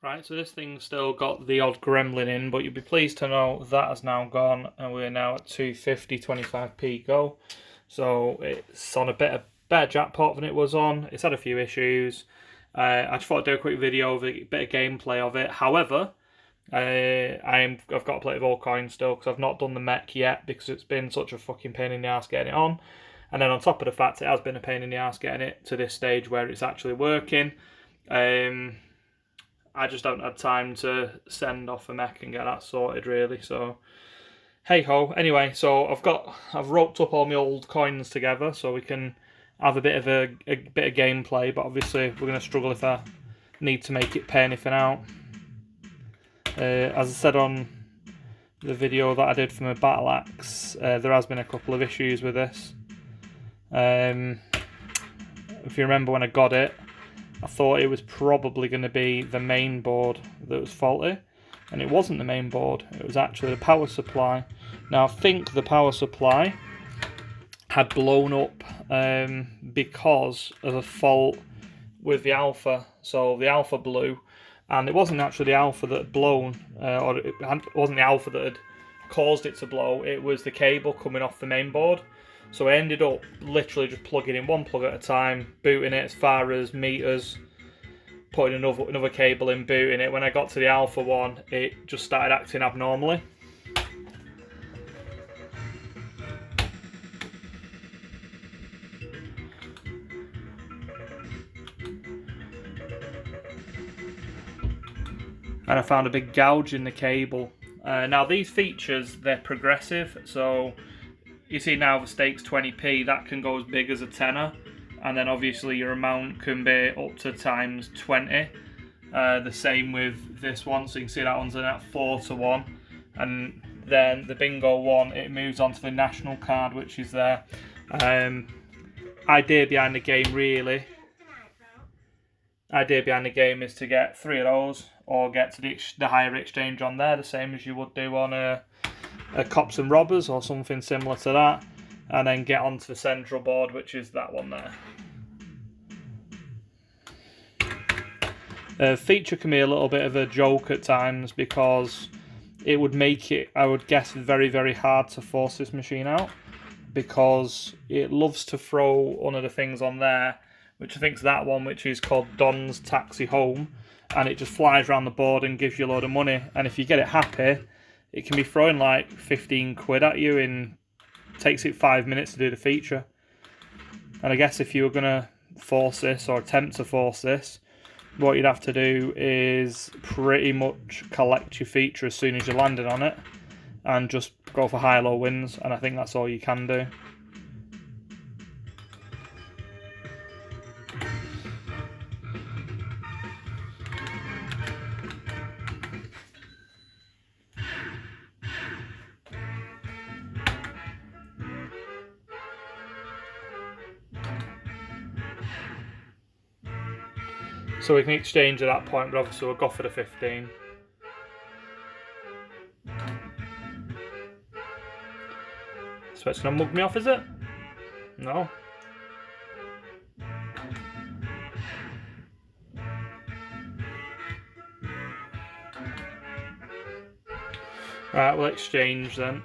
Right, so this thing's still got the odd gremlin in, but you'll be pleased to know that has now gone, and we're now at 250, 25p go. So it's on a better jackpot than it was on. It's had a few issues. I just thought I'd do a quick video of a bit of gameplay of it. However, I've got to play with all coins still because I've not done the mech yet because it's been such a fucking pain in the ass getting it on. And then on top of the fact it has been a pain in the ass getting it to this stage where it's actually working. I just haven't had time to send off a mech and get that sorted really. So hey ho. Anyway, so I've roped up all my old coins together so we can have a bit of gameplay. But obviously we're gonna struggle if I need to make it pay anything out. As I said on the video that I did for my battle axe, there has been a couple of issues with this. If you remember when I got it, I thought it was probably going to be the main board that was faulty, and it wasn't the main board, it was actually the power supply. Now I think the power supply had blown up because of a fault with the alpha. So the alpha blew, and it wasn't actually the alpha that had blown, or it wasn't the alpha that had caused it to blow, it was the cable coming off the main board. So I ended up literally just plugging in one plug at a time, booting it as far as meters, putting another cable in, booting it. When I got to the alpha one, it just started acting abnormally. And I found a big gouge in the cable. Now these features, they're progressive, so you see now the stake's 20p, that can go as big as a tenner, and then obviously your amount can be up to times 20. The same with this one, so you can see that one's in at 4-1, and then the bingo one, it moves on to the national card, which is there. Idea behind the game is to get 3 of those, or get to the higher exchange on there, the same as you would do on a Cops and Robbers or something similar to that, and then get onto the central board, which is that one there. Feature can be a little bit of a joke at times because it would make it, I would guess, very, very hard to force this machine out, because it loves to throw one of the things on there, which I think is that one, which is called Don's Taxi Home, and it just flies around the board and gives you a load of money. And if you get it happy, it can be throwing like 15 quid at you, and takes it 5 minutes to do the feature. And I guess if you were going to force this, or attempt to force this, what you'd have to do is pretty much collect your feature as soon as you're landing on it, and just go for high-low wins, and I think that's all you can do. So we can exchange at that point, but obviously we'll go for the 15. So it's going to mug me off, is it? No. Right, we'll exchange then.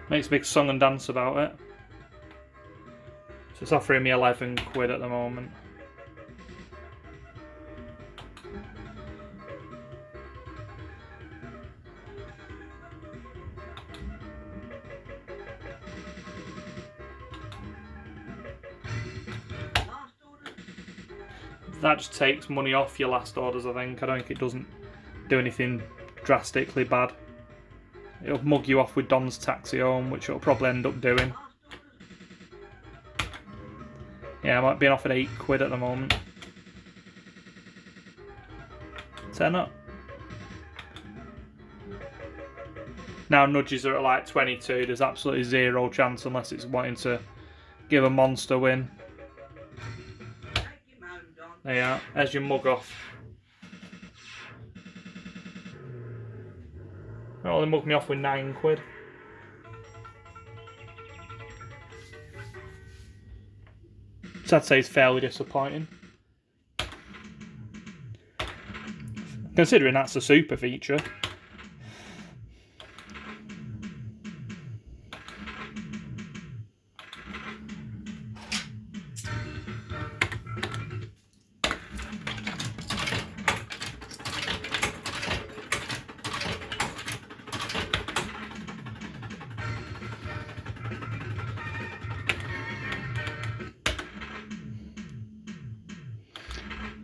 Makes a big song and dance about it. So it's offering me 11 quid at the moment. That just takes money off your last orders, I think. I don't think it doesn't do anything drastically bad. It'll mug you off with Don's Taxi Home, which it'll probably end up doing. Yeah, I might be offered 8 quid at the moment. 10 up. Now nudges are at like 22. There's absolutely zero chance unless it's wanting to give a monster win. There you are. There's your mug off. Oh, they mugged me off with 9 quid. which I'd say is fairly disappointing. Considering that's a super feature.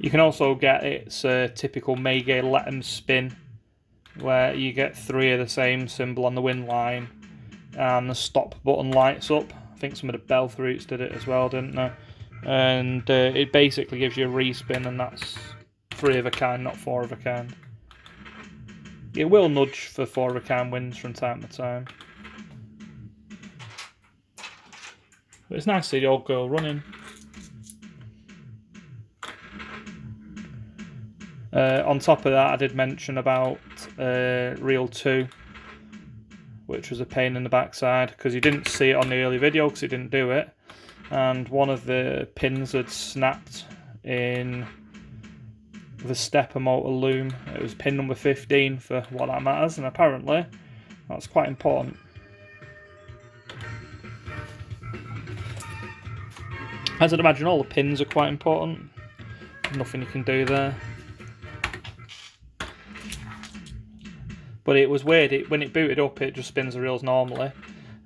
You can also get its typical Mege let 'em spin, where you get 3 of the same symbol on the win line, and the stop button lights up. I think some of the bell fruits did it as well, didn't they? And it basically gives you a respin, and that's 3 of a kind, not 4 of a kind. It will nudge for 4 of a kind wins from time to time. But it's nice to see the old girl running. On top of that, I did mention about Reel 2, which was a pain in the backside, because you didn't see it on the early video because it didn't do it, and one of the pins had snapped in the stepper motor loom. It was pin number 15 for what that matters, and apparently that's quite important. As I'd imagine, all the pins are quite important. Nothing you can do there. But it was weird, when it booted up it just spins the reels normally,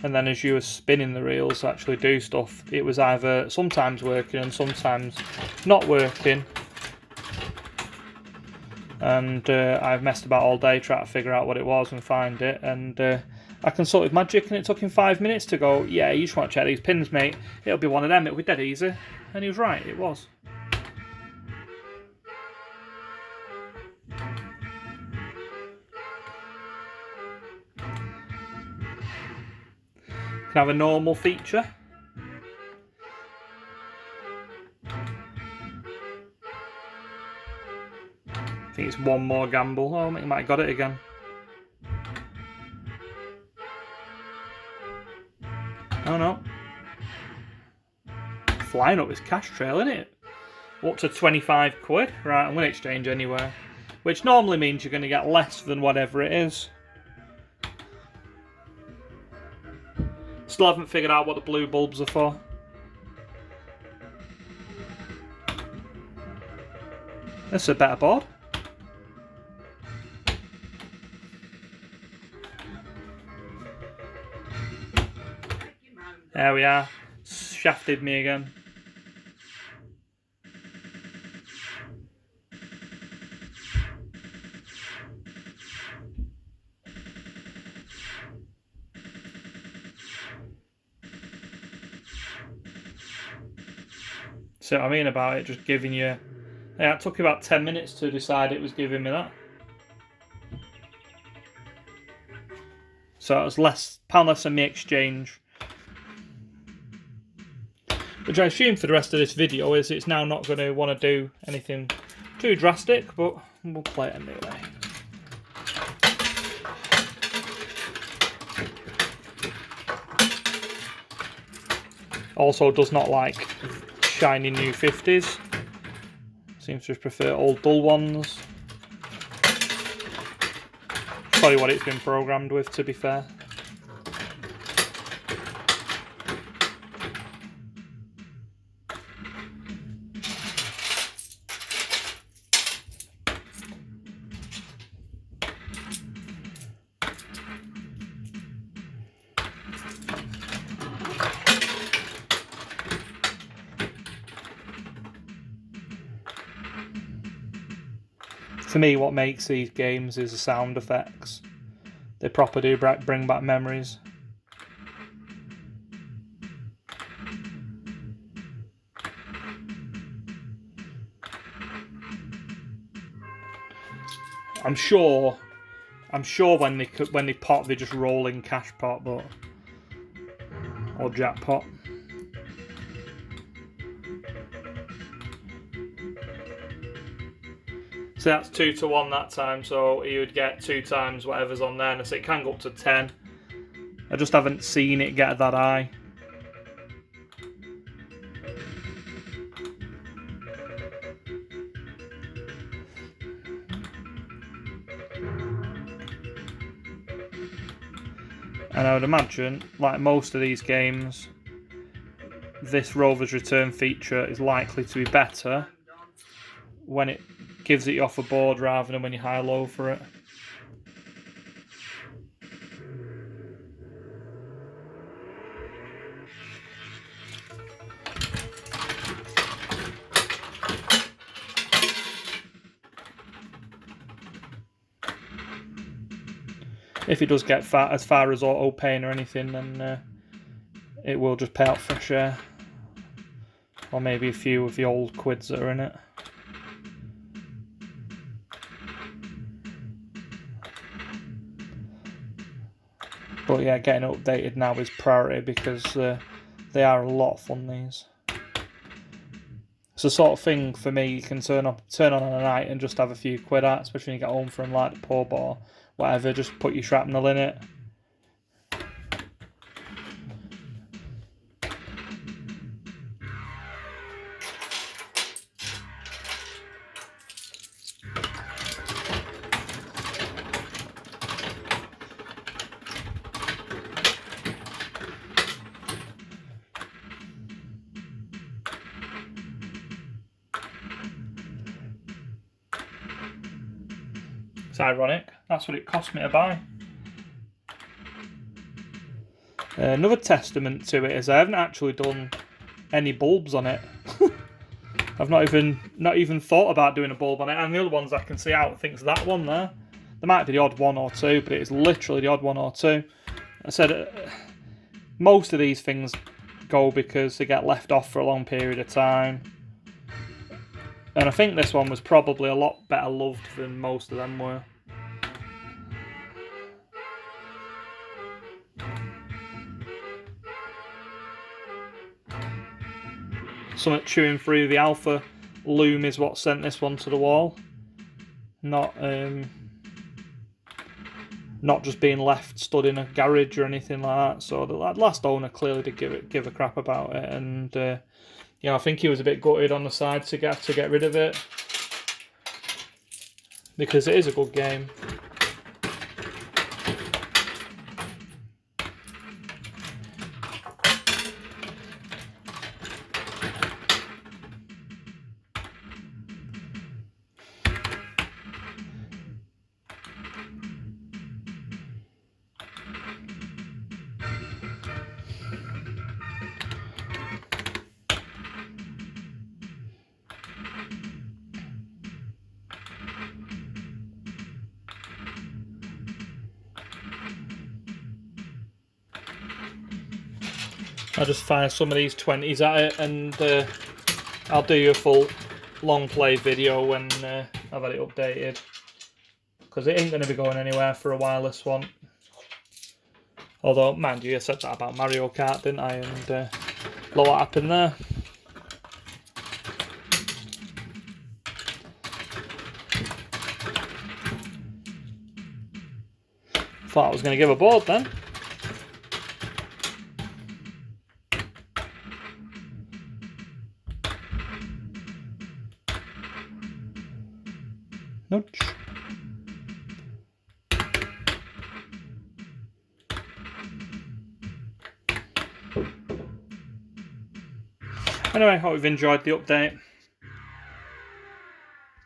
and then as you were spinning the reels to actually do stuff, it was either sometimes working and sometimes not working. And I've messed about all day trying to figure out what it was and find it, and I consulted Magic and it took him 5 minutes to go, yeah, you just want to check these pins, mate, it'll be one of them, it'll be dead easy. And he was right, it was. Can have a normal feature. I think it's one more gamble. Oh, he might have got it again. Oh no. Flying up this cash trail, isn't it? Up to 25 quid. Right, I'm going to exchange anyway. Which normally means you're going to get less than whatever it is. Still haven't figured out what the blue bulbs are for. This is a better board. There we are. Shafted me again. See what I mean about it, just giving you... Yeah, it took about 10 minutes to decide it was giving me that. So it was £1 less than the exchange. Which I assume for the rest of this video is it's now not going to want to do anything too drastic, but we'll play it anyway. Also does not like shiny new 50s. Seems to prefer old dull ones. Probably what it's been programmed with, to be fair. For me, what makes these games is the sound effects. They properly do bring back memories. I'm sure when they pot, they just roll in cash pot, but or jackpot. So that's 2 to 1 that time, so you would get 2 times whatever's on there, and so it can go up to 10. I just haven't seen it get that high. And I would imagine, like most of these games, this rover's return feature is likely to be better when it gives it you off a board rather than when you high-low for it. If it does get as far as auto pain or anything, then it will just pay out fresh air. Or maybe a few of the old quids that are in it. But yeah, getting updated now is priority because they are a lot of fun, these. It's the sort of thing for me you can turn on a night and just have a few quid at, especially when you get home from like the pub or whatever, just put your shrapnel in it. It's ironic, that's what it cost me to buy. Another testament to it is I haven't actually done any bulbs on it. I've not even thought about doing a bulb on it, and the other ones I can see out, I think it's that one there. There might be the odd one or two, but it is literally the odd one or two. I said most of these things go because they get left off for a long period of time. And I think this one was probably a lot better loved than most of them were. Something chewing through the alpha loom is what sent this one to the wall. Not just being left stood in a garage or anything like that. So the last owner clearly did give a crap about it, and I think he was a bit gutted on the side to get rid of it because it is a good game. I'll just fire some of these 20s at it, and I'll do you a full long play video when I've had it updated, because it ain't going to be going anywhere for a while, this one. Although, mind you, I said that about Mario Kart, didn't I? And look what happened there. Thought I was going to give a board then. Nudge. Anyway, I hope you've enjoyed the update.